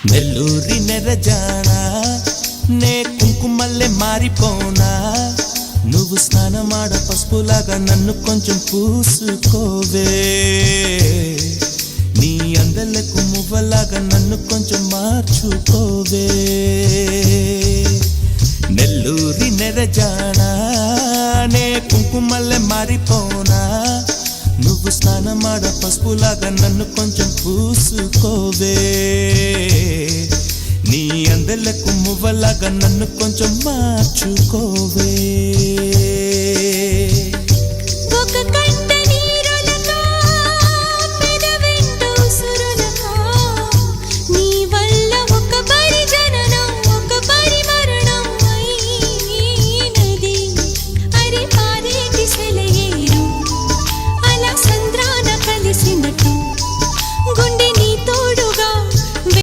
నెల్లూరి నెరజానా నే కుంకుమల్లే మారిపోనా నువ్వు స్నానమాడ పసుపులాగా నన్ను కొంచెం పూసుకోవే నీ అందలకు మువ్వలాగా నన్ను కొంచెం మార్చుకోవే నెల్లూరి నెరజానా నే కుంకుమల్లే మారిపోనా నువ్వు స్నానమాడ పసుపులాగా నన్ను కొంచెం పూసుకోవే నీ అందలకు మువ్వలాగా నన్ను కొంచెం మార్చుకోవే